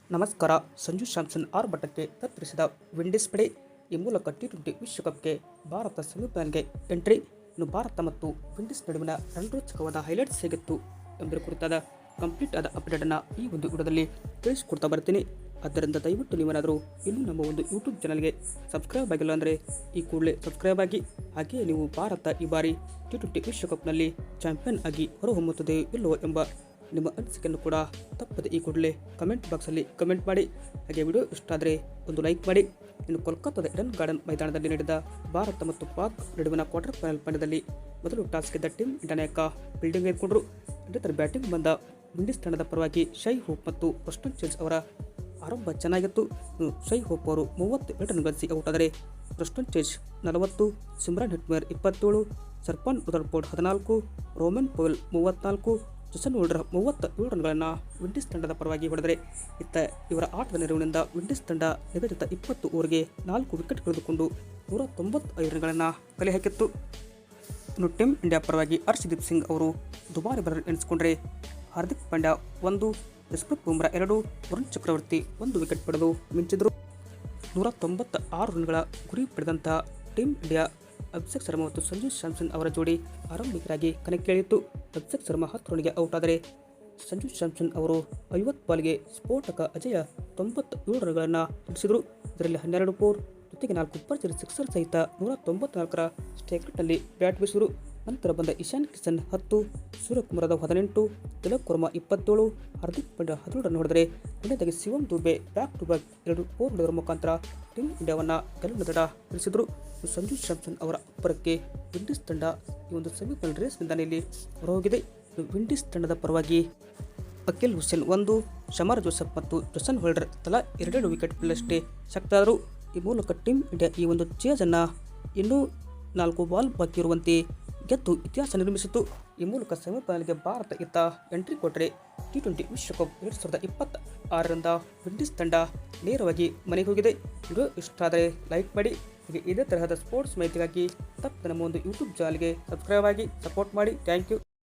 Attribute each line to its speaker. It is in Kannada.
Speaker 1: ನಮಸ್ಕಾರ. ಸಂಜು ಸ್ಯಾಮ್ಸನ್ ಆರ್ಭಟಕ್ಕೆ ತತ್ತರಿಸಿದ ವಿಂಡೀಸ್ ಪಡೆ. ಈ ಮೂಲಕ ಟಿ20 ವಿಶ್ವಕಪ್ಗೆ ಭಾರತ ಸೆಮಿಫೈನಲ್ಗೆ ಎಂಟ್ರಿ. ಇನ್ನು ಭಾರತ ಮತ್ತು ವಿಂಡೀಸ್ ನಡುವಿನ ರಣರೋಚಕವಾದ ಹೈಲೈಟ್ಸ್ ಹೇಗಿತ್ತು ಎಂಬುದರ ಕುರಿತಾದ ಕಂಪ್ಲೀಟ್ ಆದ ಅಪ್ಡೇಟನ್ನು ಈ ಒಂದು ವಿಡಿಯೋದಲ್ಲಿ ತಿಳಿಸಿಕೊಡ್ತಾ ಬರ್ತೀನಿ. ಆದ್ದರಿಂದ ದಯವಿಟ್ಟು ನೀವೇನಾದರೂ ಇನ್ನೂ ನಮ್ಮ ಒಂದು ಯೂಟ್ಯೂಬ್ ಚಾನಲ್ಗೆ ಸಬ್ಸ್ಕ್ರೈಬ್ ಆಗಿಲ್ಲ ಅಂದರೆ ಈ ಕೂಡಲೇ ಸಬ್ಸ್ಕ್ರೈಬ್ ಆಗಿ. ಹಾಗೆಯೇ ನೀವು ಭಾರತ ಈ ಬಾರಿ ಟಿ20 ವಿಶ್ವಕಪ್ನಲ್ಲಿ ಚಾಂಪಿಯನ್ ಆಗಿ ಹೊರಹೊಮ್ಮುತ್ತದೆ ಇಲ್ಲವೋ ಎಂಬ ನಿಮ್ಮ ಅನಿಸಿಕೆಯನ್ನು ಕೂಡ ತಪ್ಪದೆ ಈ ಕೂಡಲೇ ಕಮೆಂಟ್ ಬಾಕ್ಸಲ್ಲಿ ಕಮೆಂಟ್ ಮಾಡಿ. ಹಾಗೆ ವಿಡಿಯೋ ಇಷ್ಟ ಆದರೆ ಒಂದು ಲೈಕ್ ಮಾಡಿ. ಇನ್ನು ಕೋಲ್ಕತ್ತಾದ ಈಡನ್ ಗಾರ್ಡನ್ ಮೈದಾನದಲ್ಲಿ ನಡೆದ ಭಾರತ ಮತ್ತು ಪಾಕ್ ನಡುವಿನ ಕ್ವಾರ್ಟರ್ ಫೈನಲ್ ಪಂದ್ಯದಲ್ಲಿ ಮೊದಲು ಟಾಸ್ ಗೆದ್ದ ಟೀಮ್ ಇಂಡಿಯಾ ನಾಯಕ ಫೀಲ್ಡಿಂಗ್ ಎದ್ಕೊಂಡರು. ನಂತರ ಬ್ಯಾಟಿಂಗ್ ಬಂದ ವಿಂಡೀಸ್ ತಂಡದ ಪರವಾಗಿ ಶೈ ಹೋಪ್ ಮತ್ತು ಪ್ರೆಸ್ಟನ್ ಚೇಜ್ ಅವರ ಆರಂಭ ಚೆನ್ನಾಗಿತ್ತು. ಶೈ ಹೋಪ್ ಅವರು 32 ರನ್ ಗಳಿಸಿ ಔಟ್ ಆದರೆ Preston Chase 40, Shimron Hetmyer 27, Sherfane Rutherford 14, Rovman Powell 34, Jason Holder 37 ರನ್ಗಳನ್ನು ವಿಂಡೀಸ್ ತಂಡದ ಪರವಾಗಿ ಹೊಡೆದರೆ, ಇತ್ತ ಇವರ ಆಟದ ನೆರವಿನಿಂದ ವಿಂಡೀಸ್ ತಂಡ ನಿಗದಿತ 20 ಓವರ್ಗೆ 4 ವಿಕೆಟ್ ಕಳೆದುಕೊಂಡು 195 ರನ್ಗಳನ್ನು ಕಲೆ ಹಾಕಿತ್ತು. ಇನ್ನು ಟೀಮ್ ಇಂಡಿಯಾ ಪರವಾಗಿ ಹರ್ಷದೀಪ್ ಸಿಂಗ್ ಅವರು ದುಬಾರಿ ಬೌಲರ್ ಎನಿಸಿಕೊಂಡರೆ, ಹಾರ್ದಿಕ್ ಪಾಂಡ್ಯ 1, ಜಸ್ಪ್ರೀತ್ ಬುಮ್ರಾ 2, ವರುಣ್ ಚಕ್ರವರ್ತಿ 1 ವಿಕೆಟ್ ಪಡೆದು ಮಿಂಚಿದರು. 196 ರನ್ಗಳ ಗುರಿ ಪಡೆದಂಥ ಟೀಮ್ ಇಂಡಿಯಾ ಅಭಿಷೇಕ್ ಶರ್ಮಾ ಮತ್ತು ಸಂಜು ಸ್ಯಾಮ್ಸನ್ ಅವರ ಜೋಡಿ ಆರಂಭಿಕರಾಗಿ ಕಣಕ್ಕಿಳಿಯಿತು. ಅಭಿಷೇಕ್ ಶರ್ಮಾ 10 ರನ್ಗೆ ಔಟ್ ಆದರೆ ಸಂಜು ಸ್ಯಾಮ್ಸನ್ ಅವರು 50 ಬಾಲ್ಗೆ ಸ್ಫೋಟಕ ಅಜೇಯ 97 ರನ್ಗಳನ್ನು ಗಳಿಸಿದರು. ಇದರಲ್ಲಿ 12 ಫೋರ್ ಜೊತೆಗೆ 4 ಭರ್ಜರಿ ಸಿಕ್ಸರ್ ಸಹಿತ 194ರ ಸ್ಟ್ರೈಕ್ ರೇಟ್ನಲ್ಲಿ ಬ್ಯಾಟ್ ಬೀಸಿದರು. ನಂತರ ಬಂದ ಇಶಾನ್ ಕಿಶನ್ 10, ಸೂರ್ಯಕುಮಾರ್ ಯಾದವ್ 18, ತಿಲಕ್ ವರ್ಮಾ 27, ಹಾರ್ದಿಕ್ ಪಾಂಡ್ಯ 17 ರನ್ ಹೊಡೆದರೆ, ಕೊನೆಯದಾಗಿ Shivam Dube back to back 2 four ಹೊಡೆದರ ಮುಖಾಂತರ ಟೀಮ್ ಇಂಡಿಯಾವನ್ನು ಗೆಲುವಿನ ದಡ ಇಳಿಸಿದರು. ಸಂಜು ಸ್ಯಾಮ್ಸನ್ ಅವರ ಅಬ್ಬರಕ್ಕೆ ವಿಂಡೀಸ್ ತಂಡ ಈ ಒಂದು ಸೆಮಿಫೈನಲ್ ರೇಸ್ನಿಂದ ಇಲ್ಲಿ ಹೊರಹೋಗಿದೆ. ವಿಂಡೀಸ್ ತಂಡದ ಪರವಾಗಿ ಅಕಿಲ್ ಹುಸೇನ್ 1, ಶಮರ್ ಜೋಸೆಫ್ ಮತ್ತು ಜೇಸನ್ ಹೋಲ್ಡರ್ ತಲಾ 2 ವಿಕೆಟ್ ಪಡೆಯಷ್ಟೇ ಶಕ್ತರಾದರು. ಈ ಮೂಲಕ ಟೀಮ್ ಇಂಡಿಯಾ ಈ ಒಂದು ಚೇಜನ್ನು ಇನ್ನೂ 4 ಬಾಲ್ ಬಾಕಿ ಇರುವಂತೆ ಗೆದ್ದು ಇತಿಹಾಸ ನಿರ್ಮಿಸಿತು. ಈ ಮೂಲಕ ಸೆಮಿಫೈನಲ್ಗೆ ಭಾರತ ಇತ್ತ ಎಂಟ್ರಿ ಕೊಟ್ಟರೆ, ಟಿ20 ವಿಶ್ವಕಪ್ 2026ರಿಂದ ವಿಂಡೀಸ್ ತಂಡ ನೇರವಾಗಿ ಮನೆಗೆ ಹೋಗಿದೆ. ವಿಡಿಯೋ ಇಷ್ಟ ಆದರೆ ಲೈಕ್ ಮಾಡಿ. ಹೀಗೆ ಇದೇ ತರಹದ ಸ್ಪೋರ್ಟ್ಸ್ ಮಾಹಿತಿಗಾಗಿ ತಪ್ಪದೆ ನಮ್ಮ ಒಂದು ಯೂಟ್ಯೂಬ್ ಚಾನಲ್ಗೆ ಸಬ್ಸ್ಕ್ರೈಬ್ ಆಗಿ ಸಪೋರ್ಟ್ ಮಾಡಿ. Thank you.